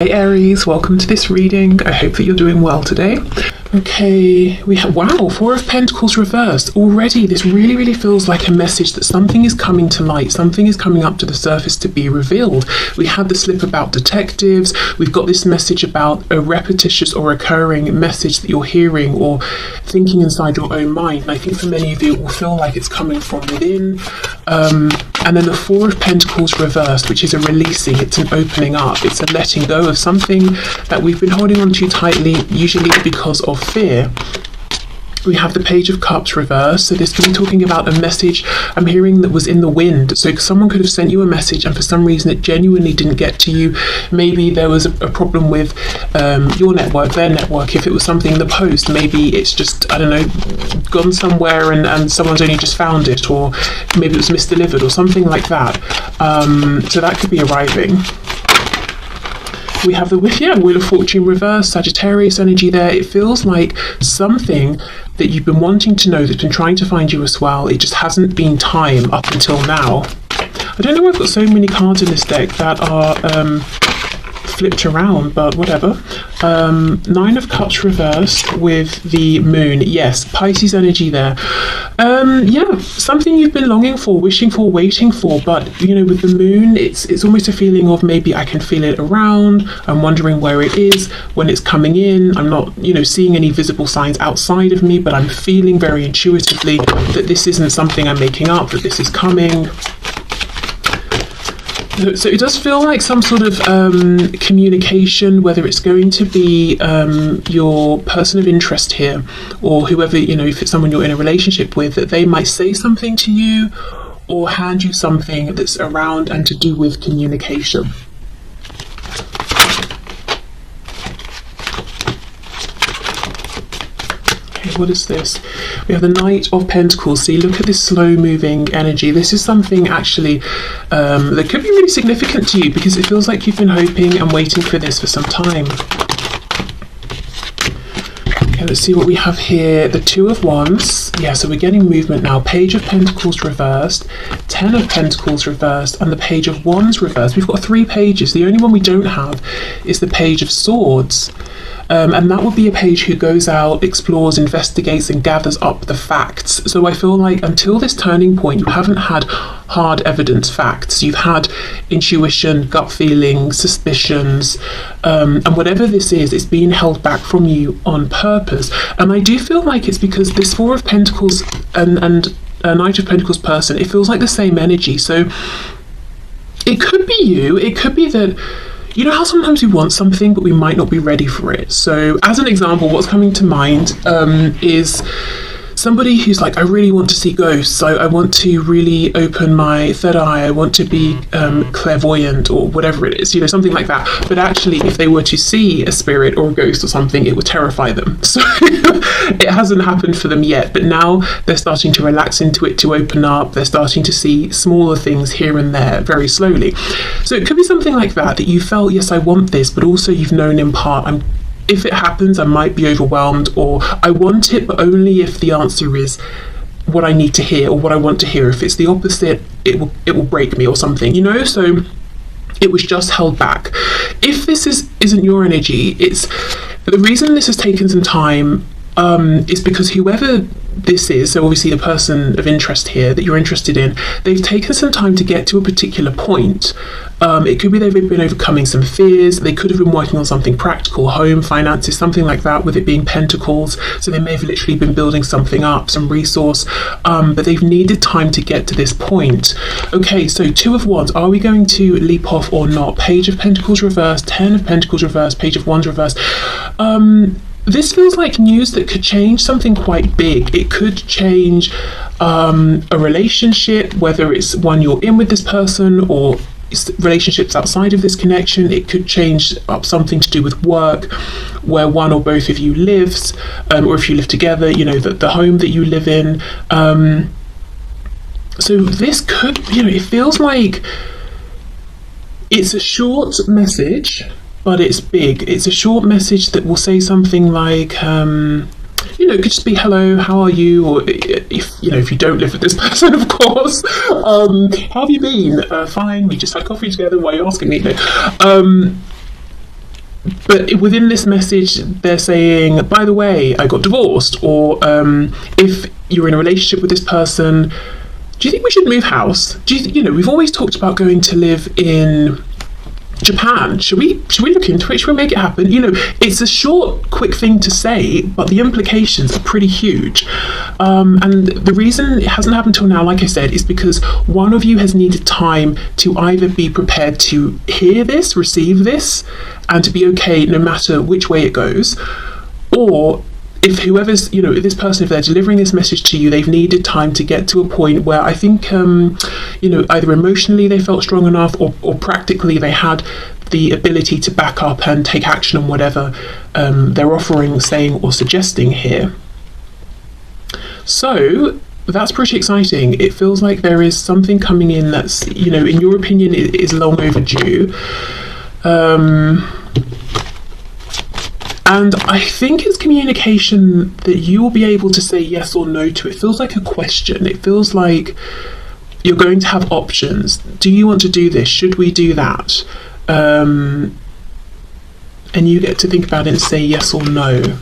Hey Aries, welcome to this reading. I hope that you're doing well today. Okay, we have, wow, Four of Pentacles reversed. Already, this really feels like a message that something is coming to light, something is coming up to the surface to be revealed. We had the slip about detectives, we've got this message about a repetitious or recurring message that you're hearing or thinking inside your own mind. And I think for many of you, it will feel like it's coming from within. And then the Four of Pentacles reversed, which is a releasing, it's an opening up, it's a letting go of something that we've been holding on to tightly, usually because of fear. We have the Page of Cups reversed, so this can be talking about a message I'm hearing that was in the wind. So someone could have sent you a message and for some reason it genuinely didn't get to you. Maybe there was a problem with your network, their network. If it was something in the post, maybe it's just, I don't know, gone somewhere and someone's only just found it, or maybe it was misdelivered or something like that. So that could be arriving. We have the Wheel of Fortune reverse, Sagittarius energy there. It feels like something that you've been wanting to know that's been trying to find you as well. It just hasn't been time up until now. I don't know why I've got so many cards in this deck that are flipped around, but whatever. Nine of Cups reversed with the Moon. Yes, Pisces energy there. Yeah, something you've been longing for, wishing for, waiting for, but you know, with the Moon, it's almost a feeling of maybe I can feel it around. I'm wondering where it is when it's coming in. I'm not, you know, seeing any visible signs outside of me, but I'm feeling very intuitively that this isn't something I'm making up, that this is coming. So it does feel like some sort of communication, whether it's going to be your person of interest here, or whoever, you know, if it's someone you're in a relationship with, that they might say something to you or hand you something that's around and to do with communication. What is this? We have the Knight of Pentacles. See, look at this slow moving energy. This is something actually that could be really significant to you, because it feels like you've been hoping and waiting for this for some time. Okay, let's see what we have here. The Two of Wands. Yeah, so we're getting movement now. Page of Pentacles reversed, Ten of Pentacles reversed, and the Page of Wands reversed. We've got 3 pages. The only one we don't have is the Page of Swords. And that would be a page who goes out, explores, investigates, and gathers up the facts. So I feel like until this turning point, you haven't had hard evidence facts. You've had intuition, gut feelings, suspicions, and whatever this is, it's being held back from you on purpose. And I do feel like it's because this Four of Pentacles and Knight of Pentacles person, it feels like the same energy. So it could be you, it could be that, you know how sometimes we want something but we might not be ready for it. So as an example, what's coming to mind is somebody who's like, I really want to see ghosts, so I want to really open my third eye, I want to be clairvoyant or whatever it is, you know, something like that. But actually, if they were to see a spirit or a ghost or something, it would terrify them. So it hasn't happened for them yet, but now they're starting to relax into it, to open up. They're starting to see smaller things here and there very slowly. So it could be something like that you felt, yes, I want this, but also you've known in part, if it happens, I might be overwhelmed, or I want it, but only if the answer is what I need to hear or what I want to hear. If it's the opposite, it will break me or something, you know? So it was just held back. If this isn't your energy, it's the reason this has taken some time is because whoever this is, so obviously the person of interest here that you're interested in, they've taken some time to get to a particular point. It could be they've been overcoming some fears. They could have been working on something practical, home, finances, something like that, with it being Pentacles. So they may have literally been building something up, some resource, but they've needed time to get to this point. Okay, so Two of Wands, are we going to leap off or not? Page of Pentacles reversed, Ten of Pentacles reversed, Page of Wands reversed. This feels like news that could change something quite big. It could change a relationship, whether it's one you're in with this person or relationships outside of this connection. It could change up something to do with work, where one or both of you lives, or if you live together, you know, the home that you live in. So this could, you know, it feels like it's a short message, but it's big. It's a short message that will say something like, you know, it could just be hello, how are you? Or if you don't live with this person, of course, how have you been? Fine, we just had coffee together, why are you asking me? but within this message, they're saying, by the way, I got divorced, or if you're in a relationship with this person, do you think we should move house? We've always talked about going to live in Japan. Should we look into it? Should we make it happen? It's a short, quick thing to say, but the implications are pretty huge. And the reason it hasn't happened till now, like I said, is because one of you has needed time to either be prepared to hear this, receive this, and to be okay no matter which way it goes, or if whoever's, if this person, if they're delivering this message to you, they've needed time to get to a point where I think, either emotionally they felt strong enough, or practically they had the ability to back up and take action on whatever they're offering, saying, or suggesting here. So that's pretty exciting. It feels like there is something coming in that's, in your opinion, is long overdue. And I think it's communication that you will be able to say yes or no to. It feels like a question. It feels like you're going to have options. Do you want to do this? Should we do that? And you get to think about it and say yes or no.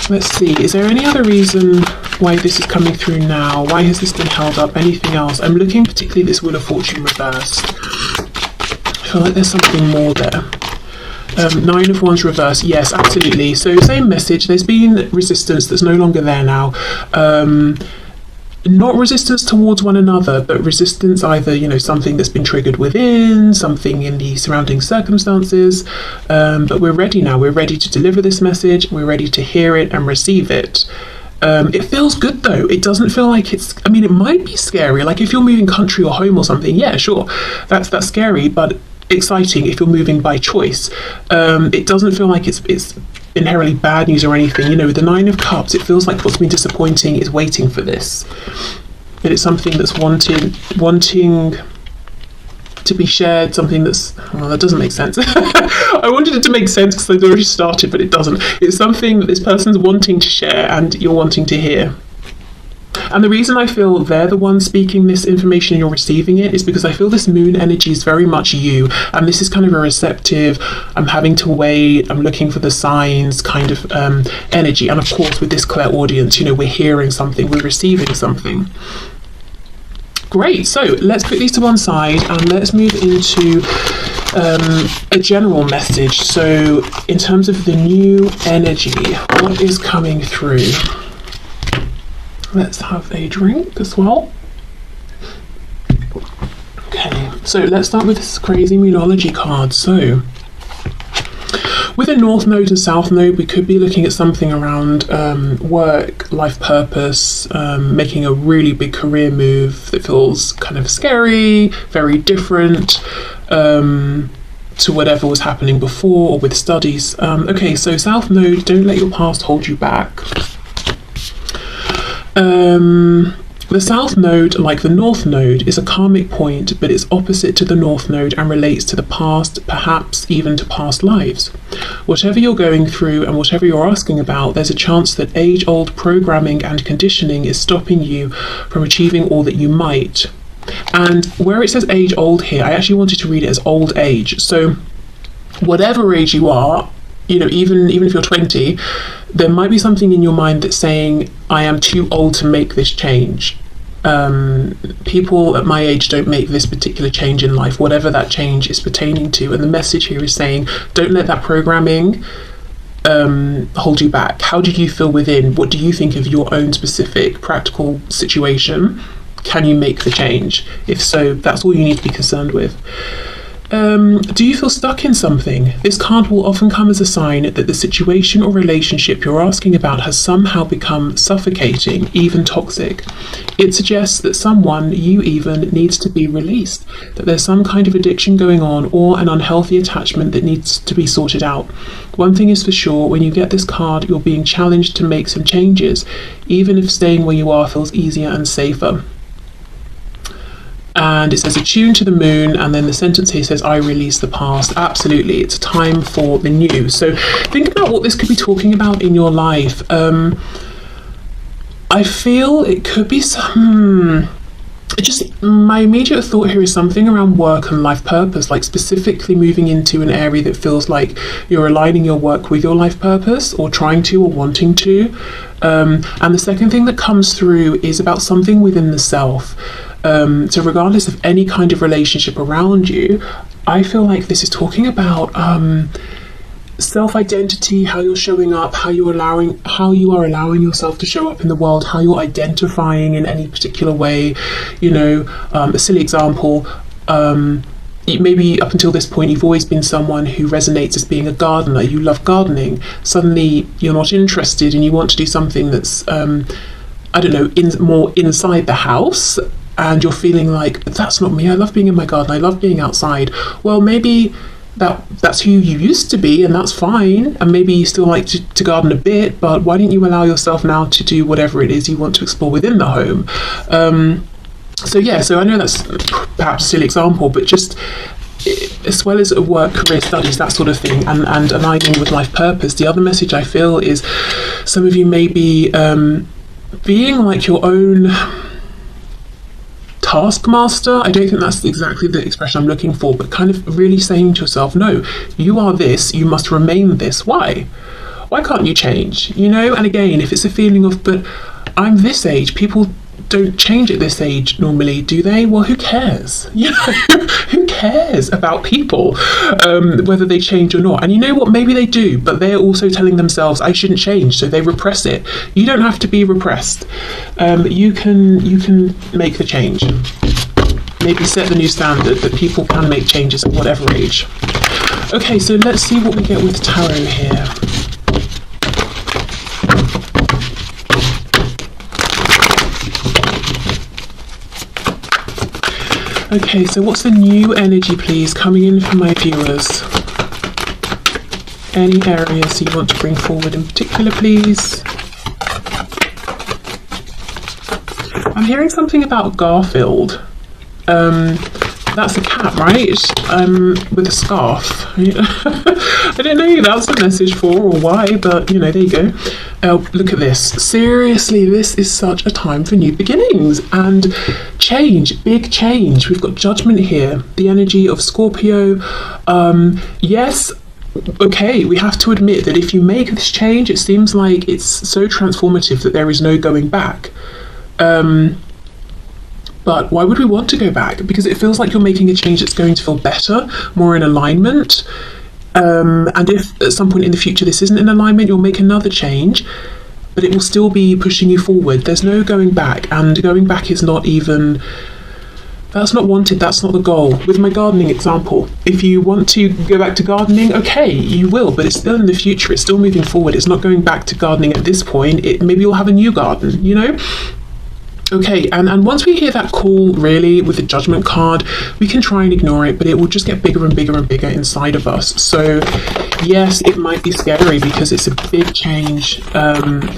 Let's see, is there any other reason why this is coming through now? Why has this been held up? Anything else? I'm looking particularly at this Wheel of Fortune reversed. I feel like there's something more there. 9 of Wands reverse, yes, absolutely. So same message, there's been resistance that's no longer there now. Not resistance towards one another, but resistance either, something that's been triggered within, something in the surrounding circumstances. But we're ready now. We're ready to deliver this message. We're ready to hear it and receive it. It feels good though. It doesn't feel like it might be scary. Like if you're moving country or home or something, yeah, sure, that's scary, but exciting if you're moving by choice. It doesn't feel like it's inherently bad news or anything. The 9 of Cups, it feels like what's been disappointing is waiting for this. That it's something that's wanting to be shared, something that's, that doesn't make sense. I wanted it to make sense because I'd already started, but it doesn't. It's something that this person's wanting to share and you're wanting to hear. And the reason I feel they're the ones speaking this information and you're receiving it is because I feel this moon energy is very much you, and this is kind of a receptive, I'm having to wait, I'm looking for the signs kind of energy. And of course with this clairaudience, we're hearing something, we're receiving something. Great, so let's put these to one side and let's move into a general message. So in terms of the new energy, what is coming through? Let's have a drink as well. Okay, so let's start with this crazy Moonology card. So with a North Node and South Node, we could be looking at something around work, life purpose, making a really big career move that feels kind of scary, very different to whatever was happening before or with studies. Okay, so South Node, don't let your past hold you back. The South Node, like the North Node, is a karmic point, but it's opposite to the North Node and relates to the past, perhaps even to past lives. Whatever you're going through and whatever you're asking about, there's a chance that age-old programming and conditioning is stopping you from achieving all that you might. And where it says age-old here, I actually wanted to read it as old age. So whatever age you are, even if you're 20, there might be something in your mind that's saying, I am too old to make this change. People at my age don't make this particular change in life, whatever that change is pertaining to. And the message here is saying, don't let that programming hold you back. How did you feel within? What do you think of your own specific practical situation? Can you make the change? If so, that's all you need to be concerned with. Do you feel stuck in something? This card will often come as a sign that the situation or relationship you're asking about has somehow become suffocating, even toxic. It suggests that someone, you even, needs to be released, that there's some kind of addiction going on or an unhealthy attachment that needs to be sorted out. One thing is for sure, when you get this card, you're being challenged to make some changes, even if staying where you are feels easier and safer. And it says attune to the moon, and then the sentence here says I release the past. Absolutely, it's time for the new. So think about what this could be talking about in your life. I feel it could be some my immediate thought here is something around work and life purpose, like specifically moving into an area that feels like you're aligning your work with your life purpose, or trying to, or wanting to. And the second thing that comes through is about something within the self. So regardless of any kind of relationship around you, I feel like this is talking about self-identity, how you're showing up, how you are allowing yourself to show up in the world, how you're identifying in any particular way. A silly example, maybe up until this point you've always been someone who resonates as being a gardener. You love gardening. Suddenly you're not interested and you want to do something that's more inside the house, and you're feeling like, that's not me, I love being in my garden, I love being outside. Well, maybe that's who you used to be, and that's fine, and maybe you still like to garden a bit, but why don't you allow yourself now to do whatever it is you want to explore within the home? So I know that's perhaps a silly example, but just as well as work, career, studies, that sort of thing, and aligning with life purpose, the other message I feel is some of you may be being like your own taskmaster. I don't think that's exactly the expression I'm looking for, but kind of really saying to yourself, no, you are this, you must remain this. Why can't you change? And again, if it's a feeling of, but I'm this age, people don't change at this age normally, do they? Well, who cares? Who cares about people, whether they change or not? And you know what, maybe they do, but they're also telling themselves, I shouldn't change, so they repress it. You don't have to be repressed. You can make the change. Maybe set the new standard that people can make changes at whatever age. Okay, so let's see what we get with tarot here. Okay, so what's the new energy, please, coming in for my viewers? Any areas you want to bring forward in particular, please? I'm hearing something about Garfield. That's a cat, right? With a scarf. I don't know who that's a message for or why, but there you go. Look at this. Seriously, this is such a time for new beginnings and change, big change. We've got judgment here, the energy of Scorpio. Yes, okay, we have to admit that if you make this change, it seems like it's so transformative that there is no going back. But why would we want to go back? Because it feels like you're making a change that's going to feel better, more in alignment. And if at some point in the future this isn't in alignment, you'll make another change, but it will still be pushing you forward. There's no going back, and going back is not even, that's not wanted, that's not the goal. With my gardening example, if you want to go back to gardening, okay, you will, but it's still in the future, it's still moving forward. It's not going back to gardening at this point. Maybe you'll have a new garden, Okay, and once we hear that call, really, with the judgment card, we can try and ignore it, but it will just get bigger and bigger and bigger inside of us. So, yes, it might be scary because it's a big change,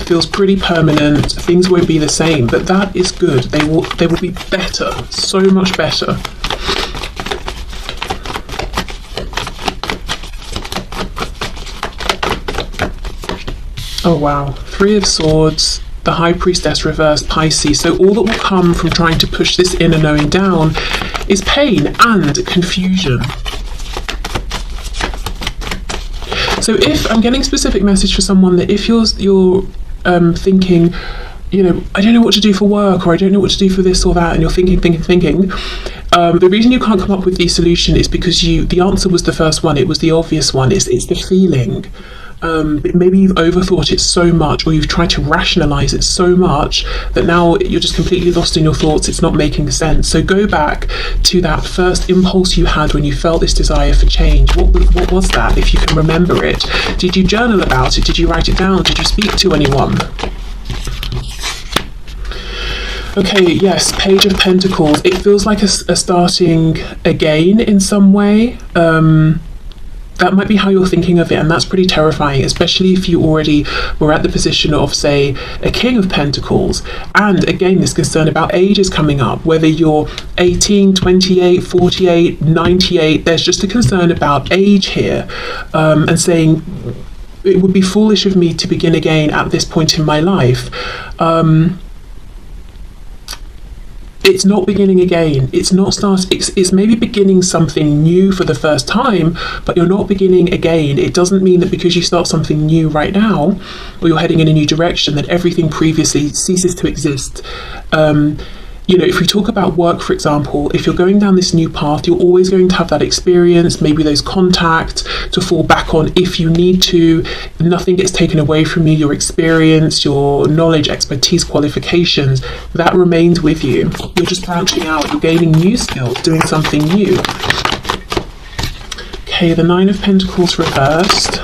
feels pretty permanent, things won't be the same, but that is good. They will be better, so much better. Oh, wow. 3 of Swords. The High Priestess reversed, Pisces. So all that will come from trying to push this inner knowing down is pain and confusion. So if I'm getting a specific message for someone, that if you're thinking, I don't know what to do for work, or I don't know what to do for this or that, and you're thinking, the reason you can't come up with the solution is because the answer was the first one. It was the obvious one. It's the feeling. Maybe you've overthought it so much, or you've tried to rationalize it so much that now you're just completely lost in your thoughts. It's not making sense. So go back to that first impulse you had when you felt this desire for change. What was that, if you can remember it? Did you journal about it? Did you write it down? Did you speak to anyone? Okay, yes, Page of Pentacles. It feels like a starting again in some way. That might be how you're thinking of it, and that's pretty terrifying, especially if you already were at the position of, say, a King of Pentacles. And again, this concern about age is coming up, whether you're 18, 28, 48, 98, there's just a concern about age here, and saying, it would be foolish of me to begin again at this point in my life. it's not beginning again. It's not it's maybe beginning something new for the first time, but you're not beginning again. It doesn't mean that because you start something new right now, or you're heading in a new direction, that everything previously ceases to exist. If we talk about work, for example, if you're going down this new path, you're always going to have that experience, maybe those contacts to fall back on if you need to. Nothing gets taken away from you. Your experience, your knowledge, expertise, qualifications, that remains with you. You're just branching out, you're gaining new skills, doing something new. Okay, the Nine of Pentacles reversed.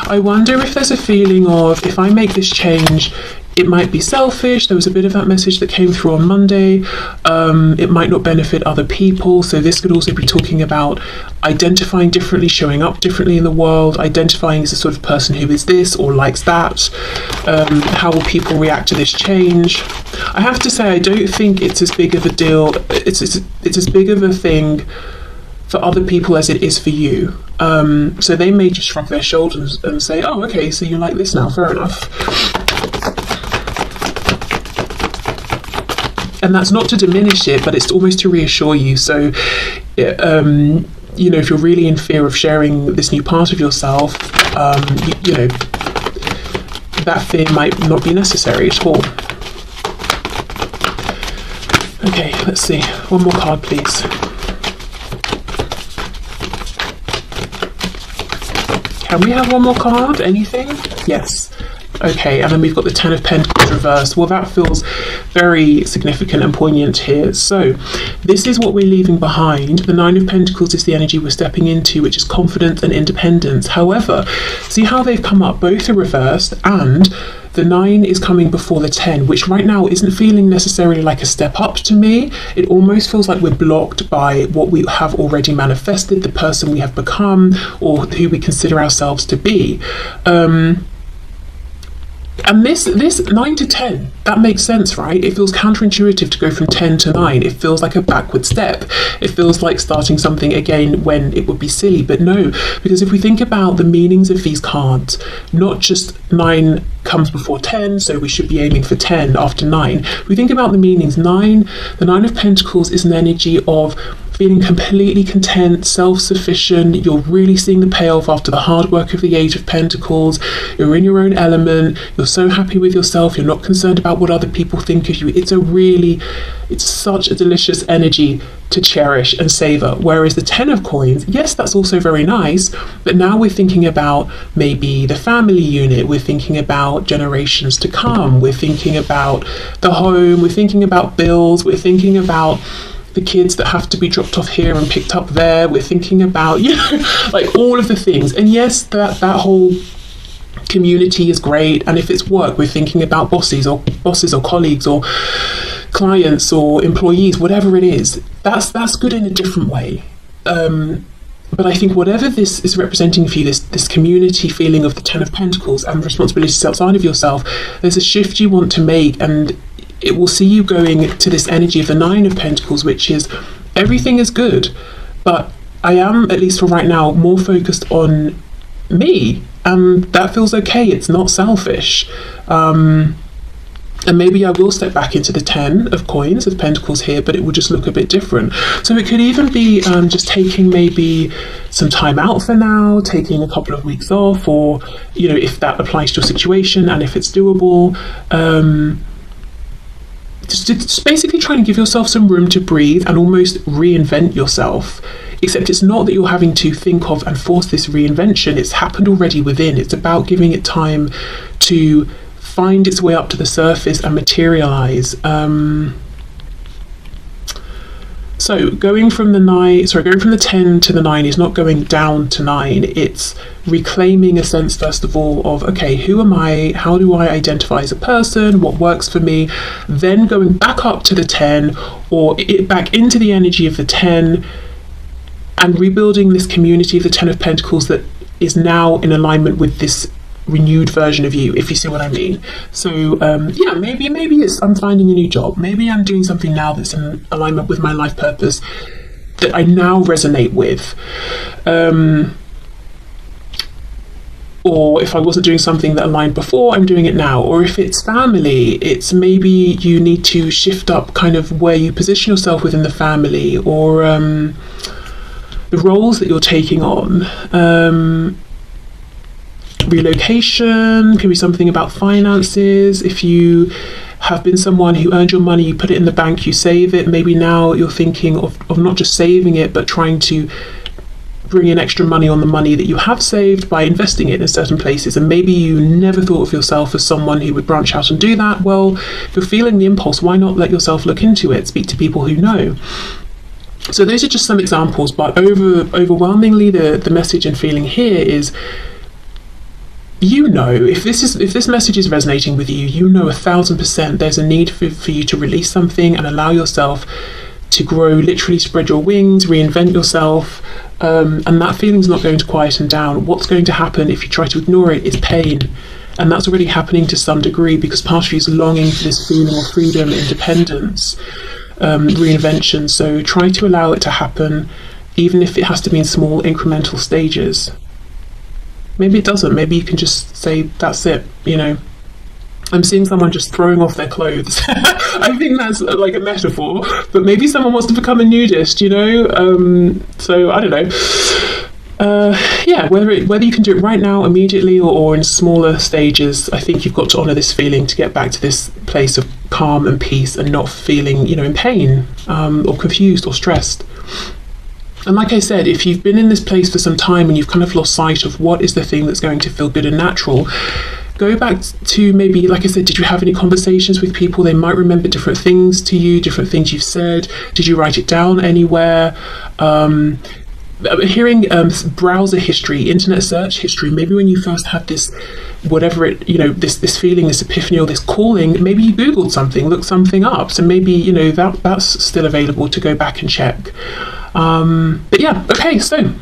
I wonder if there's a feeling of, if I make this change, it might be selfish. There was a bit of that message that came through on Monday. It might not benefit other people. So this could also be talking about identifying differently, showing up differently in the world, identifying as a sort of person who is this or likes that. How will people react to this change? I have to say, I don't think it's as big of a deal. It's as big of a thing for other people as it is for you. So they may just shrug their shoulders and say, oh, okay, so you like this now, fair enough. And that's not to diminish it, but it's almost to reassure you. So, if you're really in fear of sharing this new part of yourself, that fear might not be necessary at all. Okay, let's see. One more card, please. Can we have one more card? Anything? Yes. Okay, and then we've got the Ten of Pentacles reversed. Well, that feels very significant and poignant here. So this is what we're leaving behind. The Nine of Pentacles is the energy we're stepping into, which is confidence and independence. However, see how they've come up, both are reversed, and the 9 is coming before the 10, which right now isn't feeling necessarily like a step up to me. It almost feels like we're blocked by what we have already manifested, the person we have become, or who we consider ourselves to be. And this 9 to 10, that makes sense, right? It feels counterintuitive to go from 10 to 9. It feels like a backward step. It feels like starting something again when it would be silly. But no, because if we think about the meanings of these cards, not just 9 comes before 10, so we should be aiming for 10 after 9. If we think about the meanings, the 9 of Pentacles is an energy of feeling completely content, self-sufficient. You're really seeing the payoff after the hard work of the Age of Pentacles. You're in your own element. You're so happy with yourself. You're not concerned about what other people think of you. It's such a delicious energy to cherish and savor. Whereas the 10 of Coins, yes, that's also very nice, but now we're thinking about maybe the family unit. We're thinking about generations to come. We're thinking about the home. We're thinking about bills. We're thinking about the kids that have to be dropped off here and picked up there. We're thinking about, like all of the things. And yes, that whole community is great. And if it's work, we're thinking about bosses or colleagues or clients or employees, whatever it is. That's good in a different way. But I think whatever this is representing for you, this community feeling of the 10 of Pentacles and responsibilities outside of yourself, there's a shift you want to make, and it will see you going to this energy of the 9 of Pentacles, which is everything is good, but I am, at least for right now, more focused on me, and that feels okay. It's not selfish. And maybe I will step back into the 10 of Coins, of Pentacles here, but it will just look a bit different. So it could even be just taking maybe some time out for now, taking a couple of weeks off, or, if that applies to your situation and if it's doable. Just basically trying to give yourself some room to breathe and almost reinvent yourself. Except it's not that you're having to think of and force this reinvention. It's happened already within. It's about giving it time to find its way up to the surface and materialize. So going from the 10 to the 9 is not going down to 9. It's reclaiming a sense, first of all, of, okay, who am I? How do I identify as a person? What works for me? Then going back up to the 10, or back into the energy of the 10, and rebuilding this community of the 10 of Pentacles that is now in alignment with this renewed version of you, if you see what I mean. So maybe it's I'm finding a new job. Maybe I'm doing something now that's in alignment with my life purpose that I now resonate with. or if I wasn't doing something that aligned before, I'm doing it now. Or if it's family, it's maybe you need to shift up kind of where you position yourself within the family, or the roles that you're taking on. Relocation can be something about finances. If you have been someone who earned your money, you put it in the bank, you save it, maybe now you're thinking of not just saving it, but trying to bring in extra money on the money that you have saved by investing it in certain places. And maybe you never thought of yourself as someone who would branch out and do that. Well, if you're feeling the impulse, why not let yourself look into it, speak to people who know? So those are just some examples, but overwhelmingly the message and feeling here is, you know, if this message is resonating with you, you know 1,000% there's a need for you to release something and allow yourself to grow, literally spread your wings, reinvent yourself, and that feeling's not going to quieten down. What's going to happen if you try to ignore it is pain, and that's already happening to some degree, because part of you is longing for this feeling of freedom, independence, reinvention. So try to allow it to happen, even if it has to be in small incremental stages. Maybe it doesn't. Maybe you can just say, that's it, you know. I'm seeing someone just throwing off their clothes. I think that's like a metaphor, but maybe someone wants to become a nudist, you know? So I don't know. Yeah, whether you can do it right now, immediately, or in smaller stages, I think you've got to honour this feeling to get back to this place of calm and peace and not feeling, you know, in pain, or confused or stressed. And like I said, if you've been in this place for some time and you've kind of lost sight of what is the thing that's going to feel good and natural, go back to maybe, like I said, did you have any conversations with people? They might remember different things to you, different things you've said. Did you write it down anywhere? Hearing browser history, internet search history, maybe when you first had this, whatever it, you know, this feeling, this epiphany, or this calling, maybe you Googled something, looked something up. So maybe, you know, that's still available to go back and check. But yeah, okay, so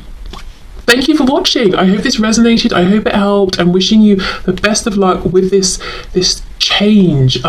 thank you for watching. I hope this resonated. I hope it helped. I'm wishing you the best of luck with this change.